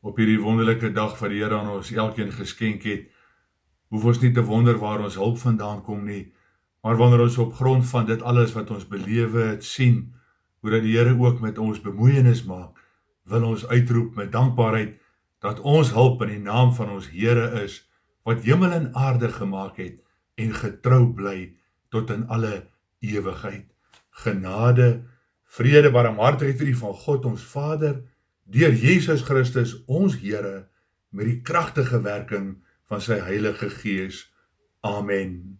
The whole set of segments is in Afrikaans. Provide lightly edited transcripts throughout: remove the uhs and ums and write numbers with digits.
op hierdie wonderlike dag wat die Here aan ons elkeen geskenk het, hoef ons nie te wonder waar ons hulp vandaan kom nie, maar wanneer ons op grond van dit alles wat ons belewe het sien, hoe dat die Here ook met ons bemoeienis maak, wil ons uitroep met dankbaarheid, dat ons hulp in die naam van ons Here is, wat hemel en aarde gemaak het, en getrou bly tot in alle ewigheid. Genade, vrede, barmhartigheid vir u van God ons Vader, deur Jesus Christus ons Here, met die kragtige werking van sy Heilige Gees. Amen.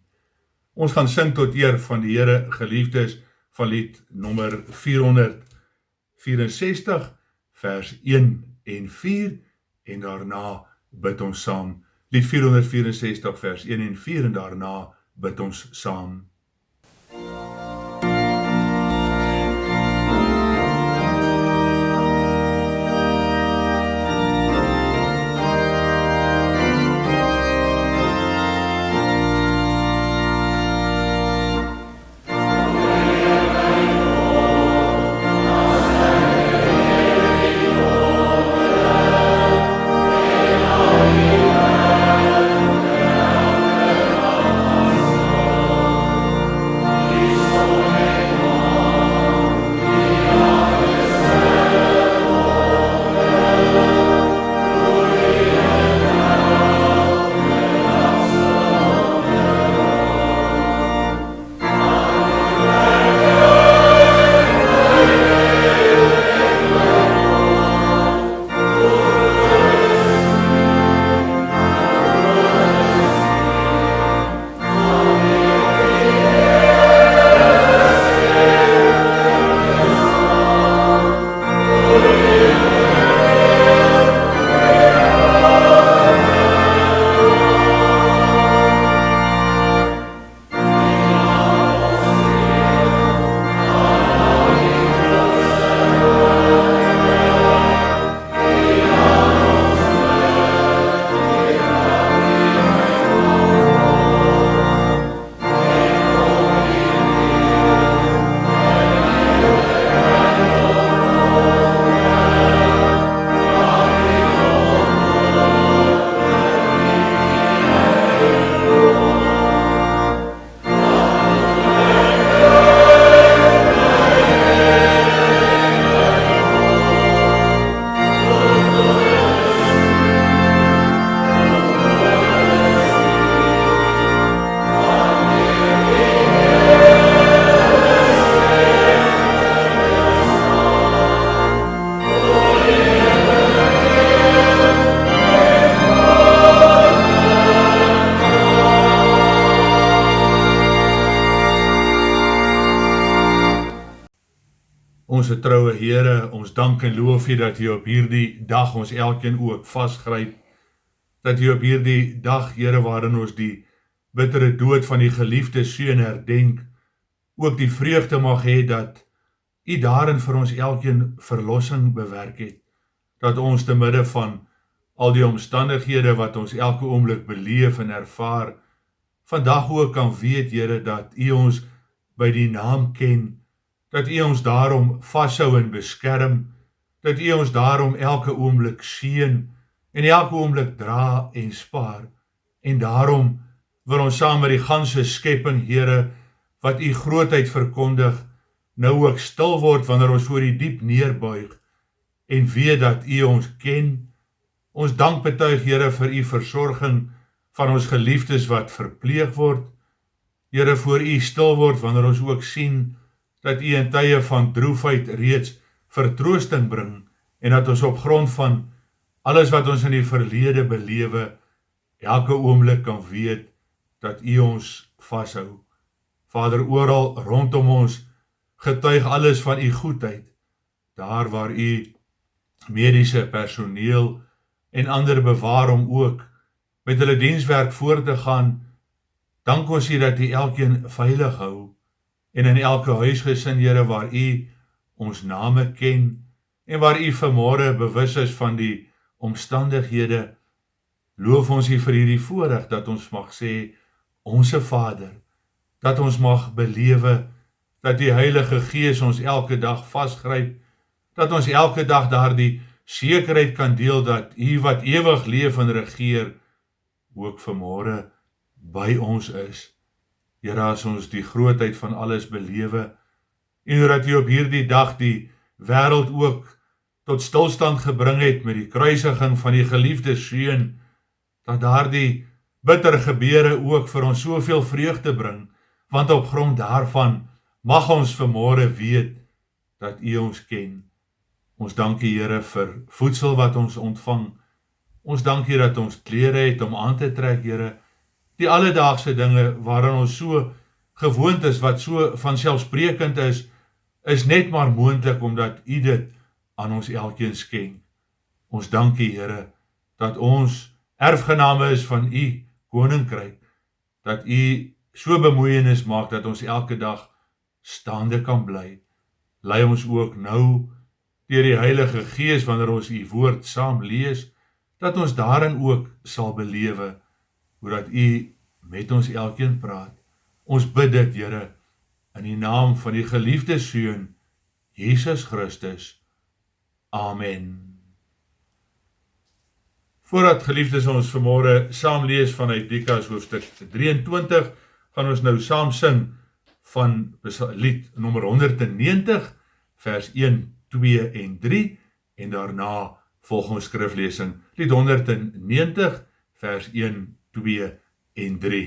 Ons gaan sing tot eer van die Here, geliefdes, van lied nommer 464, vers 1 en 4, en daarna bid ons saam. Lied 464, vers 1 en 4, en daarna bid ons saam. Onse troue Here, ons dank en loof U dat U op hierdie dag ons elkeen ook vasgryp, dat U op hierdie dag, Here, waarin ons die bittere dood van die geliefde seun herdenk, ook die vreugde mag hê dat U daarin vir ons elkeen verlossing bewerk het, dat ons te midde van al die omstandighede wat ons elke oomblik beleef en ervaar, vandag ook kan weet, Here, dat U ons by die naam ken, dat U ons daarom vashou en beskerm, dat U ons daarom elke oomblik seën en elke oomblik dra en spaar. En daarom wil ons saam met die ganse skepping, Here, wat U grootheid verkondig, nou ook stil word wanneer ons voor U diep neerbuig en weet dat U ons ken. Ons dank betuig, Here, vir U versorging van ons geliefdes wat verpleeg word. Here, voor U stil word wanneer ons ook sien dat U in tye van droefheid reeds vertroosting bring en dat ons op grond van alles wat ons in die verlede belewe, elke oomblik kan weet dat U ons vashou. Vader, oral rondom ons getuig alles van U goedheid, daar waar U mediese personeel en ander bewaar om ook met hulle dienswerk voort te gaan. Dank ons U dat U elkeen veilig hou, en in elke huisgesin, Here, waar U ons name ken, en waar U vanmôre bewus is van die omstandighede, loof ons U vir hierdie voorreg dat ons mag sê, Onse Vader, dat ons mag belewe, dat die Heilige Gees ons elke dag vasgryp, dat ons elke dag daardie sekerheid kan deel dat U wat ewig leef en regeer, ook vanmôre by ons is. Here, as ons die grootheid van alles belewe, en dat U op hierdie dag die wêreld ook tot stilstand gebring het met die kruisiging van die geliefde seun, dat daardie bitter gebeure ook vir ons soveel vreugde bring, want op grond daarvan mag ons vanmôre weet dat U ons ken. Ons dank U, Here, vir voedsel wat ons ontvang. Ons dank U dat ons klere het om aan te trek, Here. Die alledaagse dinge waaraan ons so gewoond is, wat so vanselfsprekend is net maar moontlik omdat U dit aan ons elkeen skenk. Ons dank U, Here, dat ons erfgename is van U koninkryk, dat U so bemoeienis maak dat ons elke dag staande kan bly. Lei ons ook nou deur die Heilige Gees wanneer ons U woord saam lees, dat ons daarin ook sal belewe hoe dat U met ons elkeen praat. Ons bid dit, Here, in die naam van die geliefde Seun, Jesus Christus. Amen. Voordat geliefdes ons vanmôre saam lees vanuit Lukas hoofstuk 23, gaan ons nou saam sing van lied nommer 190, vers 1, 2 en 3, en daarna volg ons skriflesing, lied 190, vers 1, 2 en 3.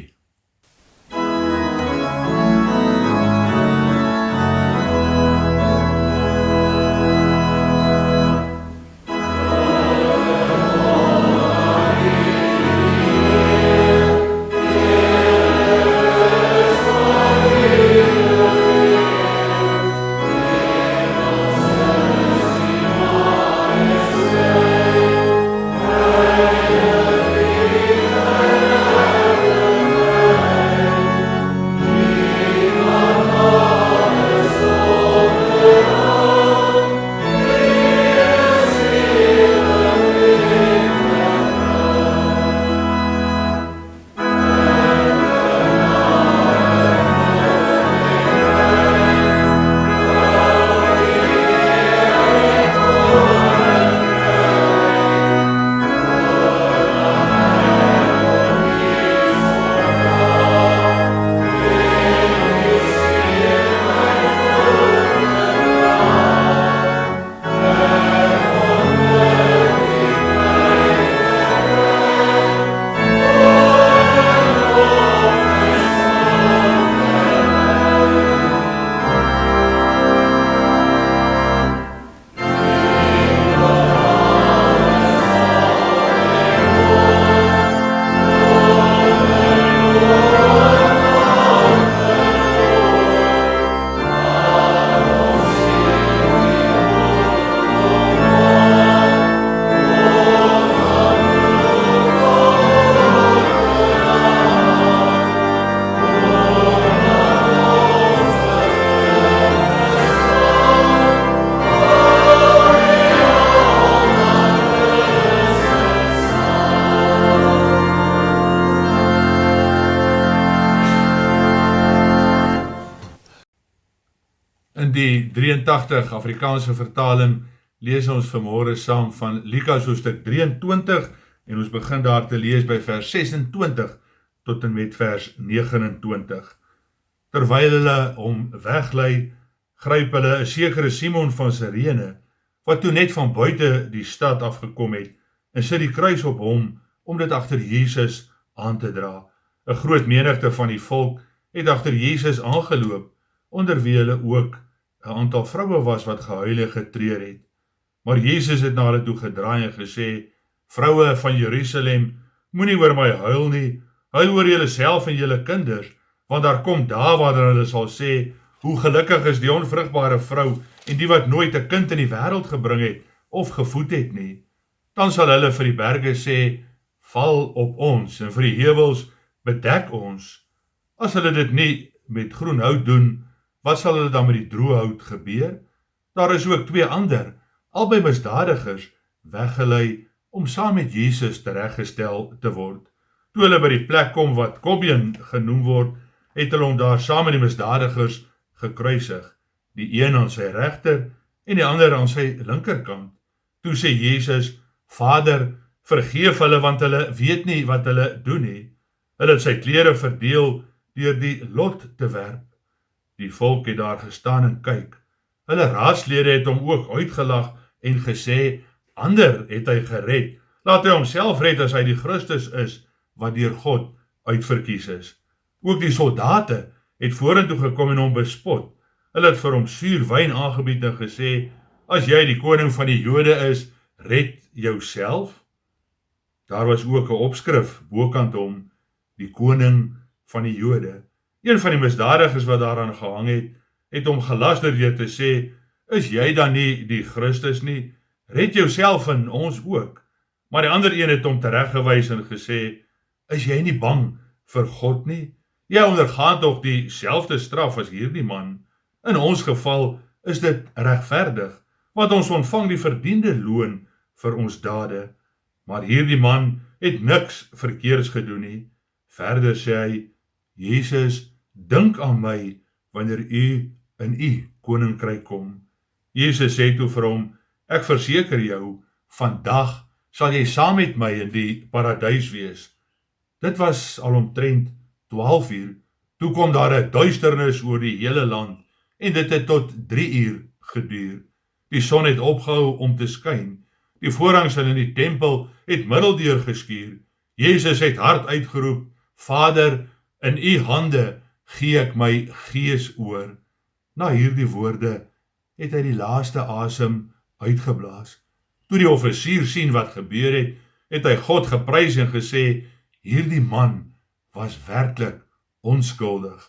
In die 83 Afrikaanse vertaling lees ons vanmôre saam van Lukas hoofstuk 23 en ons begin daar te lees by vers 26 tot en met vers 29. Terwyl hulle hom weglei, gryp hulle 'n sekere Simon van Sirene, wat toe net van buite die stad afgekom het, en sit die kruis op hom om dit agter Jesus aan te dra. 'n Groot menigte van die volk het agter Jesus aangeloop, onder wie hulle ook 'n aantal vroue was wat gehuil en getreur het. Maar Jesus het na hulle toe gedraai en gesê: "Vroue van Jerusalem, moenie oor my huil nie, huil oor julleself en julle kinders, want daar kom dae wanneer hulle sal sê: Hoe gelukkig is die onvrugbare vrou en die wat nooit 'n kind in die wêreld gebring het of gevoed het nie. Dan sal hulle vir die berge sê: Val op ons, en vir die heuwels: Bedek ons. As hulle dit nie met groen hout doen, wat sal hulle dan met die droë hout gebeur? Daar is ook 2 ander, albei misdadigers, weggelei om saam met Jesus tereggestel te word. Toe hulle by die plek kom wat Kobien genoem word, het hulle hom daar saam met die misdadigers gekruisig, die een aan sy regter en die ander aan sy linkerkant. Toe sê Jesus, Vader, vergeef hulle want hulle weet nie wat hulle doen nie. Hulle het sy klere verdeel deur die lot te werp. Die volk het daar gestaan en kyk. Hulle raadslede het hom ook uitgelag en gesê, ander het hy gered. Laat hy homself red as hy die Christus is wat deur God uitverkies is. Ook die soldate het vorentoe gekom en hom bespot. Hulle het vir hom suur wyn aangebied en gesê, as jy die koning van die Jode is, red jouself. Daar was ook 'n opskrif bokant hom, die koning van die Jode. Een van die misdadigers wat daaraan gehang het hom gelaster deur te sê, is jy dan nie die Christus nie? Red jouself en ons ook. Maar die ander een het hom tereggewys en gesê, is jy nie bang vir God nie? Jy ondergaan tog dieselfde straf as hierdie man. In ons geval is dit regverdig, want ons ontvang die verdiende loon vir ons dade. Maar hierdie man het niks verkeerds gedoen nie. Verder sê hy, Jesus, dink aan my wanneer u in u koninkryk kom. Jesus sê toe vir hom, ek verseker jou, vandag sal jy saam met my in die paradys wees. Dit was al omtrent 12 uur, toe kom daar 'n duisternis oor die hele land, en dit het tot 3 uur geduur. Die son het opgehou om te skyn, die voorhangsel in die tempel het middeldeur geskuur. Jesus het hard uitgeroep, Vader, in u hande gee ek my gees oor. Na hierdie woorde het hy die laaste asem uitgeblaas. Toe die offisier sien wat gebeur het hy God geprys en gesê, hierdie man was werklik onskuldig.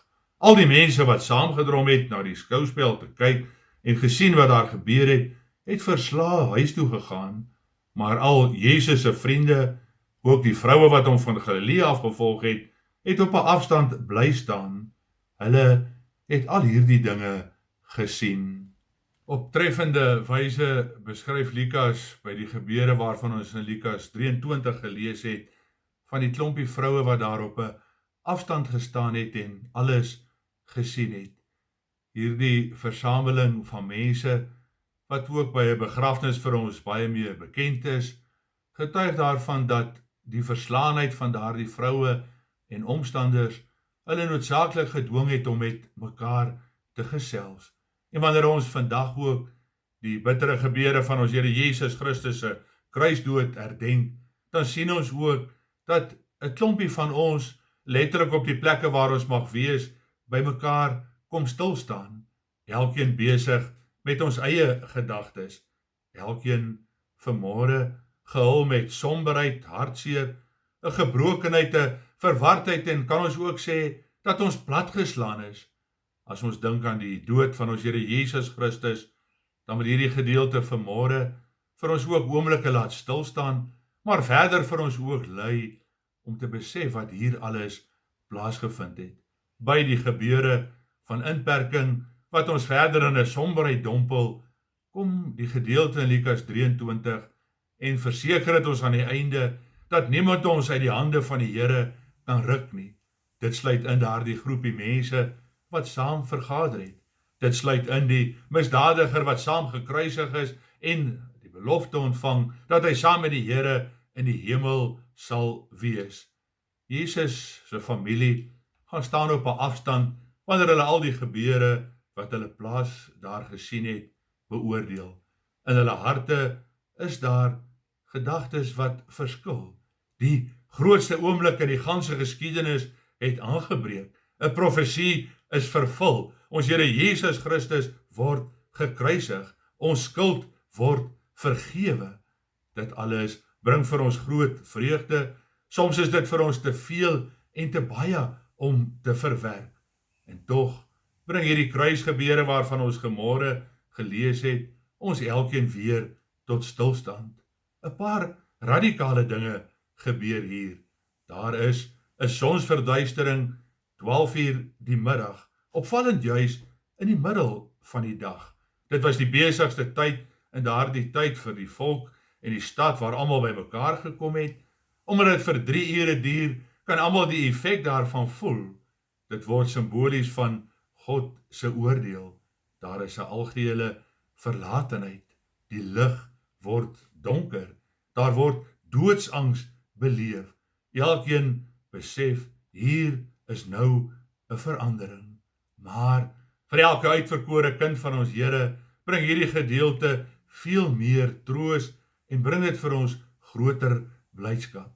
Al die mense wat saamgedrom het na die skouspel te kyk en gesien wat daar gebeur het verslae huis toe gegaan, maar al Jesus se vriende, ook die vroue wat hom van Galilea af gevolg het op 'n afstand bly staan. Hulle het al hierdie dinge gesien. Op treffende wyse beskryf Lukas by die gebeure waarvan ons in Lukas 23 gelees het, van die klompie vroue wat daar op 'n afstand gestaan het en alles gesien het. Hierdie versameling van mense, wat ook by 'n begrafnis vir ons baie meer bekend is, getuig daarvan dat die verslaanheid van daardie vroue en omstanders hulle noodsaaklik gedwing het om met mekaar te gesels. En wanneer ons vandag ook die bittere gebeure van ons Here Jesus Christus se kruisdood herdenk, dan sien ons ook dat 'n klompie van ons letterlik op die plekke waar ons mag wees, by mekaar kom stil staan. Elkeen besig met ons eie gedagtes. Elkeen vanmôre gehul met somberheid, hartseer, 'n gebrokenheid, 'n verwardheid en kan ons ook sê dat ons platgeslaan is. As ons dink aan die dood van ons Here Jesus Christus, dan wil hierdie gedeelte vanmôre vir ons ook oomblikke laat stil staan, maar verder vir ons ook lei om te besef wat hier alles plaasgevind het. By die gebeure van inperking wat ons verder in 'n somberheid dompel, kom die gedeelte in Lukas 23 en verseker dit ons aan die einde dat niemand ons uit die hande van die Here kan ruk nie. Dit sluit in daardie groepie mense wat saam vergader het. Dit sluit in die misdadiger wat saam gekruisig is en die belofte ontvang dat hy saam met die Here in die hemel sal wees. Jesus se familie gaan staan op 'n afstand wanneer hulle al die gebeure wat hulle plaas daar gesien het, beoordeel. In hulle harte is daar gedagtes wat verskil. Die grootste oomblik in die ganse geskiedenis het aangebreek. 'n Profesie is vervul. Ons Here Jesus Christus word gekruisig. Ons skuld word vergewe. Dit alles bring vir ons groot vreugde. Soms is dit vir ons te veel en te baie om te verwerk. En tog bring hierdie kruisgebeure waarvan ons vanmôre gelees het, ons elkeen weer tot stilstand. 'n Paar radikale dinge gebeur hier. Daar is 'n sonsverduistering 12 uur die middag, opvallend juis in die middel van die dag. Dit was die besigste tyd in daardie tyd vir die volk en die stad waar almal bymekaar gekom het. Omdat dit vir 3 ure duur, kan almal die effek daarvan voel. Dit word simbolies van God se oordeel. Daar is 'n algehele verlatenheid. Die lig word donker. Daar word doodsangs beleef. Elkeen besef, hier is nou 'n verandering. Maar vir elke uitverkore kind van ons Here, bring hierdie gedeelte veel meer troos en bring dit vir ons groter blydskap.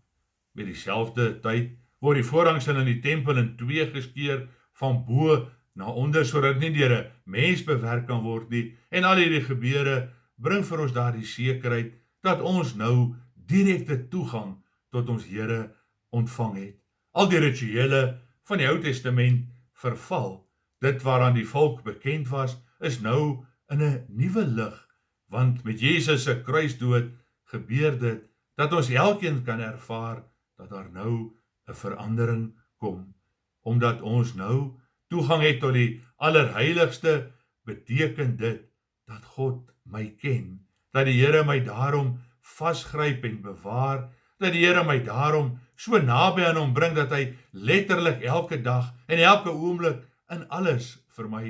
Met dieselfde tyd word die voorhangsin in die tempel in twee geskeur van bo na onder, sodat nie deur 'n mens bewerk kan word nie. En al hierdie gebeure bring vir ons daardie sekerheid dat ons nou direkte toegang tot ons Here ontvang het. Al die rituele van die Ou Testament verval. Dit waaraan die volk bekend was, is nou in 'n nuwe lig, want met Jesus se kruisdood gebeur dit dat ons elkeen kan ervaar dat daar nou 'n verandering kom, omdat ons nou toegang het tot die allerheiligste. Beteken dit dat God my ken, dat die Here my daarom vasgryp en bewaar, dat die Here my daarom so naby aan hom bring dat hy letterlik elke dag en elke oomblik in alles vir my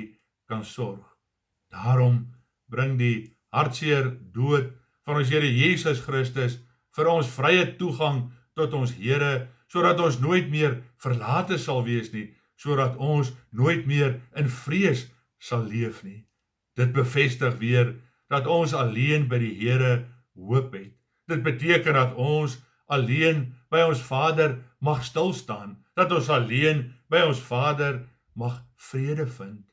kan sorg. Daarom bring die hartseer dood van ons Here Jesus Christus vir ons vrye toegang tot ons Here, sodat ons nooit meer verlate sal wees nie, sodat ons nooit meer in vrees sal leef nie. Dit bevestig weer dat ons alleen by die Here hoop het. Dit beteken dat ons alleen by ons Vader mag stil staan, dat ons alleen by ons Vader mag vrede vind.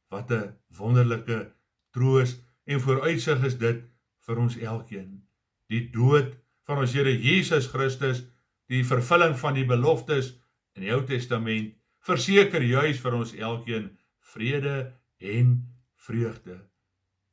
Wat 'n wonderlike troos en vooruitsig is dit vir ons elkeen. Die dood van ons Here Jesus Christus, die vervulling van die beloftes in die Ou Testament, verseker juis vir ons elkeen vrede en vreugde.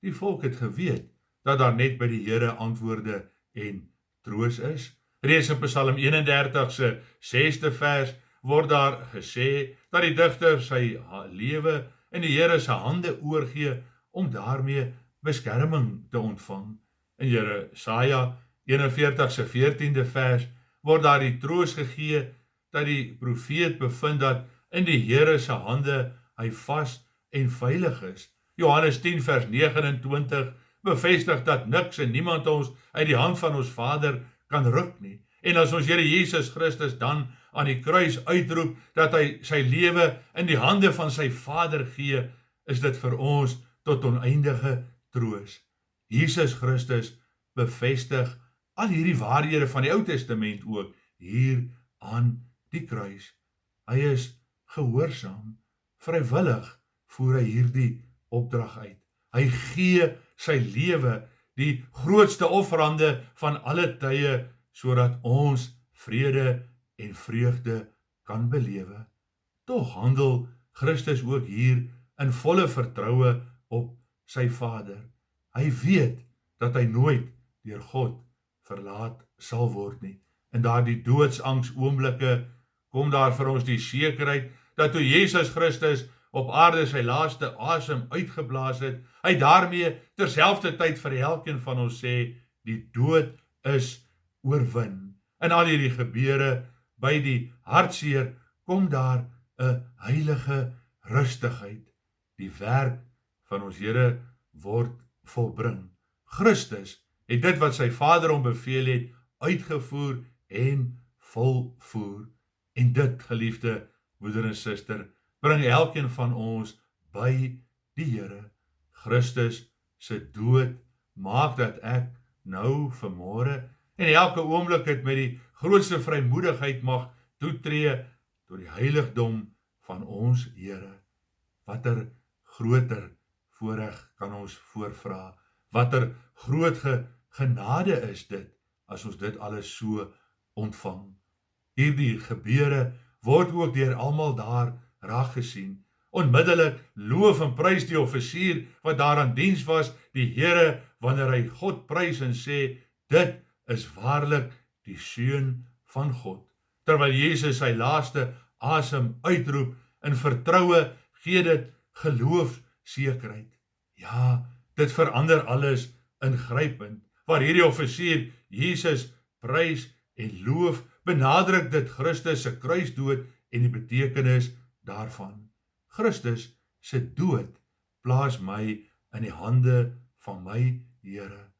Die volk het geweet dat daar net by die Here antwoorde en troos is. Reeds in Psalm 31 se 6de vers word daar gesê dat die digter sy lewe in die Here se hande oorgee om daarmee beskerming te ontvang. In Jesaja 41 se 14de vers word daar die troos gegee dat die profeet bevind dat in die Here se hande hy vas en veilig is. Johannes 10 vers 29 bevestig dat niks en niemand ons uit die hand van ons Vader kan ruk nie. En as ons Here Jesus Christus dan aan die kruis uitroep dat hy sy lewe in die hande van sy Vader gee, is dit vir ons tot oneindige troos. Jesus Christus bevestig al hierdie waarhede van die Ou Testament ook hier aan die kruis. Hy is gehoorsaam, vrywillig voer hy hierdie opdrag uit. Hy gee sy lewe, die grootste offerande van alle tye, sodat ons vrede en vreugde kan belewe. Tog handel Christus ook hier in volle vertroue op sy Vader. Hy weet dat hy nooit deur God verlaat sal word nie. In daardie doodsangs oomblikke kom daar vir ons die sekerheid dat toe Jesus Christus op aarde sy laaste asem uitgeblaas het, hy daarmee terselfdertyd vir elkeen van ons sê, die dood is oorwin. In al hierdie gebeure by die hartseer kom daar 'n heilige rustigheid. Die werk van ons Here word volbring. Christus het dit wat sy Vader hom beveel het, uitgevoer en volvoer. En dit, geliefde broeder en suster, bring elkeen van ons by die Here. Christus se dood maak dat ek nou vanmôre en elke oomblik het met die grootste vrymoedigheid mag toetree tot die heiligdom van ons Here. Watter groter voorreg kan ons voorvra? Watter groot genade is dit as ons dit alles so ontvang? Hierdie gebeure word ook deur almal daar raak gesien. Onmiddellik loof en prys die offisier wat daaraan diens was, die Here, wanneer hy God prys en sê, dit is waarlik die Seun van God. Terwyl Jesus sy laaste asem uitroep, in vertroue gee dit geloofsekerheid. Ja, dit verander alles ingrypend. Waar hierdie offisier Jesus prys en loof, benadruk dit Christus se kruisdood en die betekenis daarvan. Christus se dood plaas my in die hande van my Here.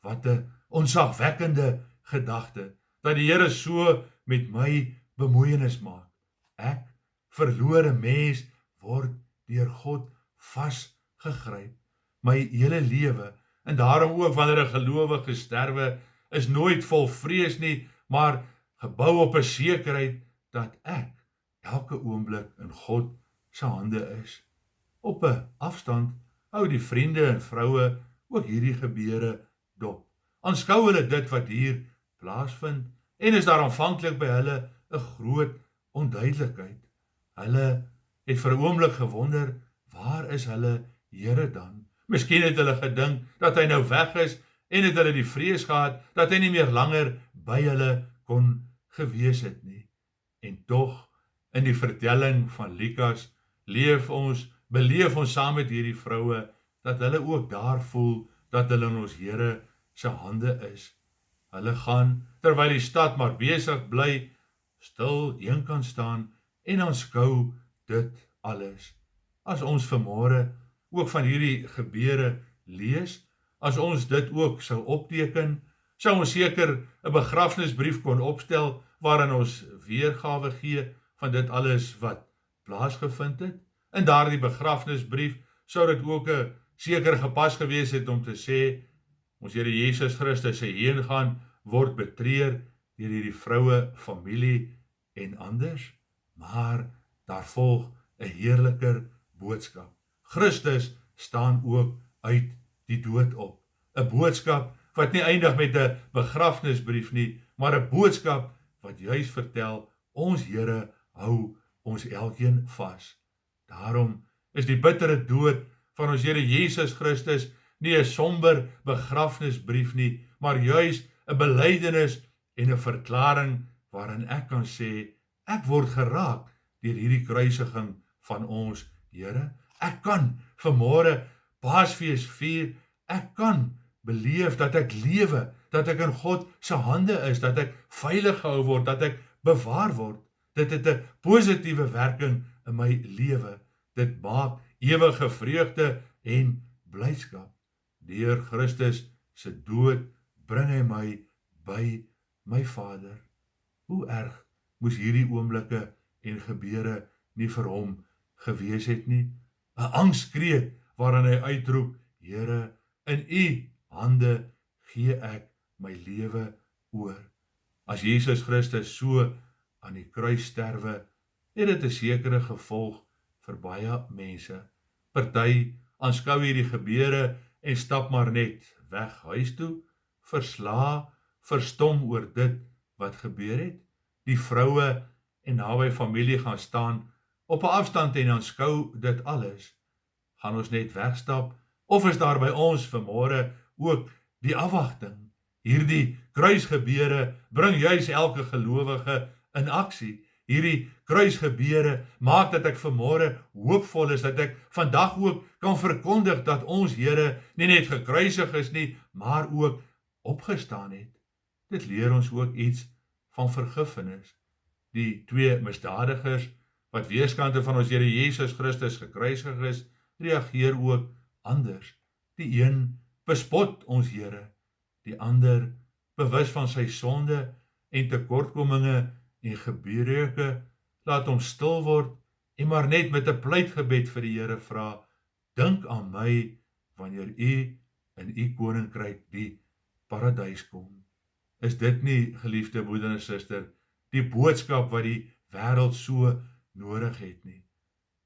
Wat 'n onsagwekkende gedagte, dat die Here so met my bemoeienis maak. Ek, verlore mens, word deur God vasgegryp, my hele lewe, en daarom ook wanneer 'n gelowige sterwe, is nooit vol vrees nie, maar gebou op 'n sekerheid dat ek elke oomblik in God se hande is. Op 'n afstand hou die vriende en vroue ook hierdie gebeure dop. Aanskou hulle dit wat hier plaasvind en is daar aanvanklik by hulle 'n groot onduidelikheid. Hulle het vir 'n oomblik gewonder, waar is hulle Here dan? Miskien het hulle gedink dat hy nou weg is en het hulle die vrees gehad dat hy nie meer langer by hulle kon gewees het nie. En tog, in die vertelling van Lukas, beleef ons saam met hierdie vroue, dat hulle ook daar voel, dat hulle in ons Here se hande is. Hulle gaan, terwyl die stad maar besig bly, stil een kan staan, en aanskou dit alles. As ons vanmôre ook van hierdie gebeure lees, as ons dit ook sou opteken, sou ons seker 'n begrafnisbrief kon opstel, waarin ons weergawe gee van dit alles wat plaasgevind het. In daardie begrafnisbrief sou dit ook seker gepas gewees het om te sê, ons Here Jesus Christus se heengaan word betreur deur hierdie vroue, familie en anders, maar daar volg 'n heerliker boodskap. Christus staan ook uit die dood op. 'n Boodskap wat nie eindig met 'n begrafnisbrief nie, maar 'n boodskap wat juis vertel, ons Here hou ons elkeen vas. Daarom is die bittere dood van ons Here Jesus Christus nie 'n somber begrafnisbrief nie, maar juis 'n belydenis en 'n verklaring waarin ek kan sê, ek word geraak deur hierdie kruisiging van ons Here. Ek kan vanmôre Paasfees vier, ek kan beleef dat ek lewe, dat ek in God se hande is, dat ek veilig gehou word, dat ek bewaar word. Dit het 'n positiewe werking in my lewe. Dit maak ewige vreugde en blydskap. Deur Christus se dood bring hy my by my Vader. Hoe erg moes hierdie oomblikke en gebeure nie vir hom gewees het nie? 'n Angskreet waarin hy uitroep, Here, in U hande gee ek my lewe oor. As Jesus Christus so aan die kruis sterwe, het dit 'n sekere gevolg vir baie mense. Party aanskou hierdie gebeure en stap maar net weg huis toe, verslae, verstom oor dit wat gebeur het. Die vroue en naby familie gaan staan op 'n afstand en aanskou dit alles. Gaan ons net wegstap, of is daar by ons vanmôre ook die afwagting? Hierdie kruisgebeure bring juis elke gelowige in aksie. Hierdie kruisgebeure maak dat ek vanmôre hoopvol is, dat ek vandag ook kan verkondig dat ons Here nie net gekruisig is nie, maar ook opgestaan het. Dit leer ons ook iets van vergifnis. Die twee misdadigers wat weerskante van ons Here Jesus Christus gekruisig is, reageer ook anders. Die een bespot ons Here, die ander, bewus van sy sonde en tekortkominge en gebreke, laat hom stil word en maar net met 'n pleitgebed vir die Here vra, dink aan my wanneer U in U koninkryk die paradys kom. Is dit nie, geliefde broeder en suster, die boodskap wat die wêreld so nodig het nie?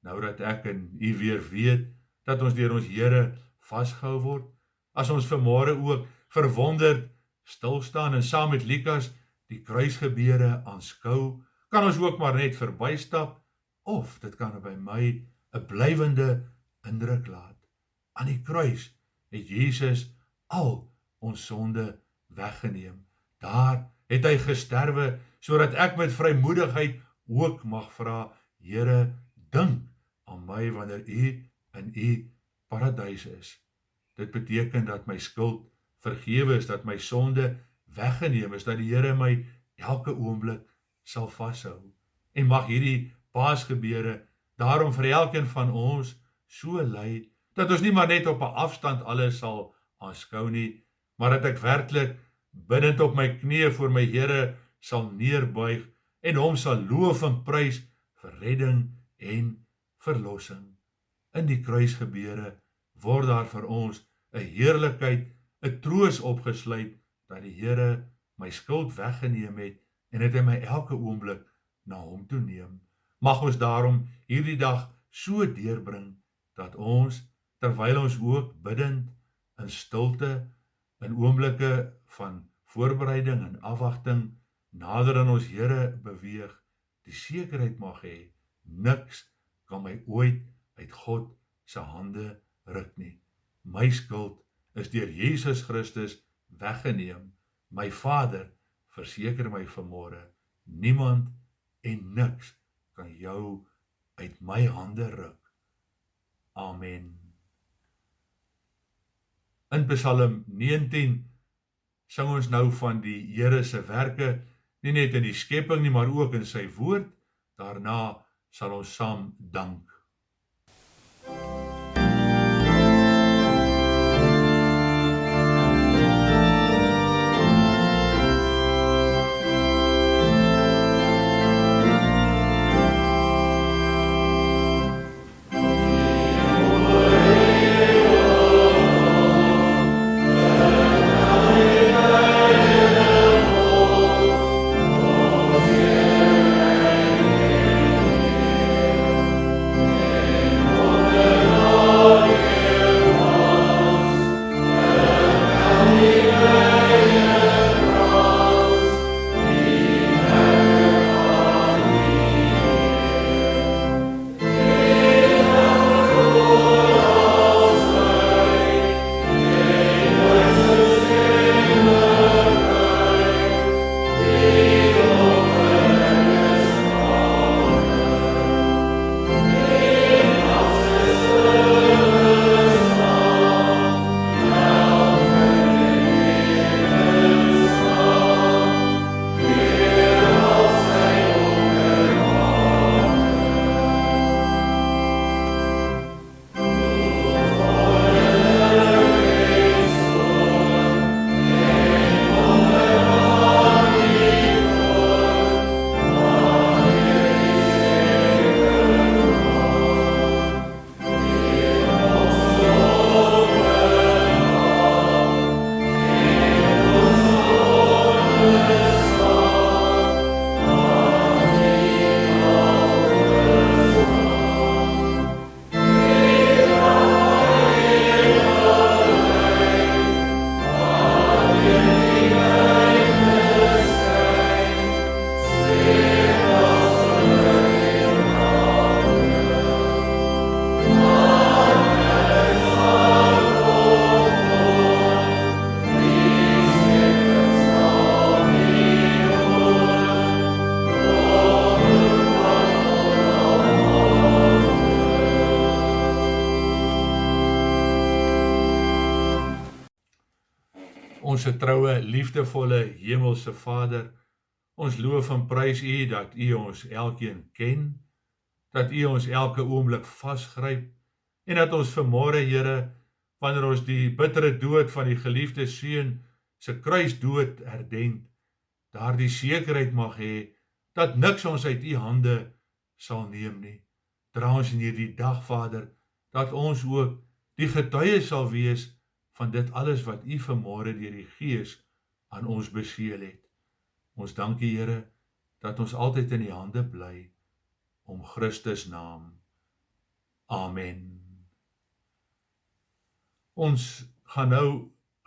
Nou dat ek en u weer weet dat ons deur ons Here vasgehou word, as ons vanmôre ook verwonderd stil staan en saam met Lukas die kruisgebeure aanskou, kan ons ook maar net verbystap, of dit kan by my 'n blywende indruk laat. Aan die kruis het Jesus al ons sonde weggeneem. Daar het hy gesterwe, sodat ek met vrymoedigheid ook mag vra, Here, dink aan my wanneer U in U paradys is. Dit beteken dat my skuld vergewe is, dat my sonde weggeneem is, dat die Here my elke oomblik sal vashou. En mag hierdie Paasgebeure daarom vir elkeen van ons so lei, dat ons nie maar net op 'n afstand alles sal aanskou nie, maar dat ek werklik bidend op my knieë voor my Here sal neerbuig en hom sal loof en prys vir redding en verlossing. In die kruisgebeure word daar vir ons 'n heerlikheid, 'n troos opgesluit, dat die Here my skuld weggeneem het en dit hy my elke oomblik na hom toe neem. Mag ons daarom hierdie dag so deurbring, dat ons, terwyl ons ook bidend, in stilte, in oomblikke van voorbereiding en afwagting, nader aan ons Here beweeg, die sekerheid mag hê, niks kan my ooit uit God se hande ruk nie. My skuld is deur Jesus Christus weggeneem. My Vader verseker my vanmôre, niemand en niks kan jou uit my hande ruk. Amen. In Psalm 19 sing ons nou van die Here se werke, nie net in die skepping nie, maar ook in sy woord. Daarna sal ons saam dank. Onse troue, liefdevolle hemelse Vader, ons loof en prys U dat U ons elkeen ken, dat U ons elke oomblik vasgryp, en dat ons vanmôre, Here, wanneer ons die bittere dood van die geliefde seun se kruisdood herdenk, daardie sekerheid mag hê, dat niks ons uit U hande sal neem nie. Dra ons in hierdie dag, Vader, dat ons ook die getuie sal wees van dit alles wat U vanmôre deur die Gees aan ons beveel het. Ons dank U, Here, dat ons altyd in U hande bly, om Christus naam. Amen. Ons gaan nou,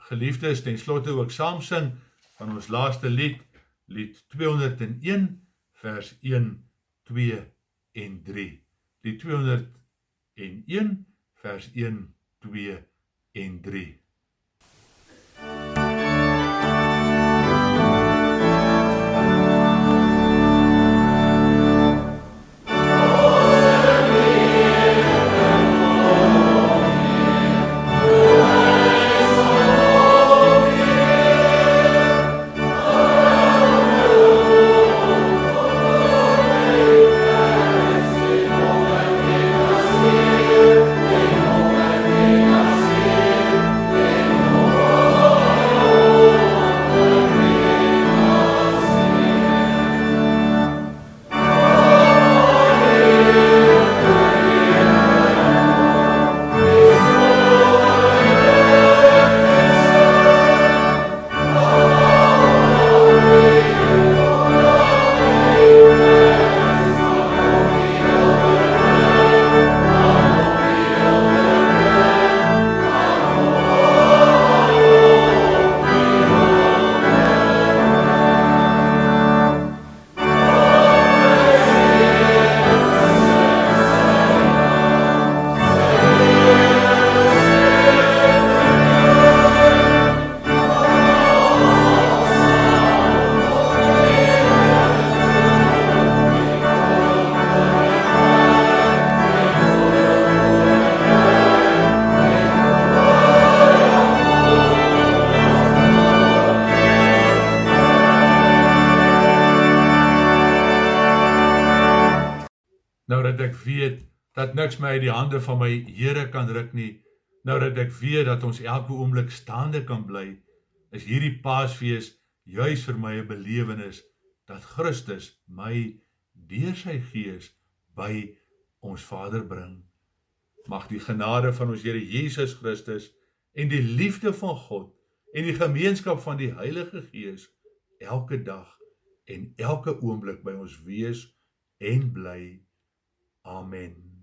geliefdes, ten slotte ook saam sing van ons laaste lied, lied 201, vers 1, 2 en 3. Lied 201, vers 1, 2 en 3. Amen. nou dat ek weet dat niks my uit die hande van my Here kan ruk nie, nou dat ek weet dat ons elke oomblik staande kan bly, is hierdie Paasfees juis vir my 'n belewenis dat Christus my deur sy Gees by ons Vader bring. Mag die genade van ons Here Jesus Christus en die liefde van God en die gemeenskap van die Heilige Gees elke dag en elke oomblik by ons wees en bly. Amen.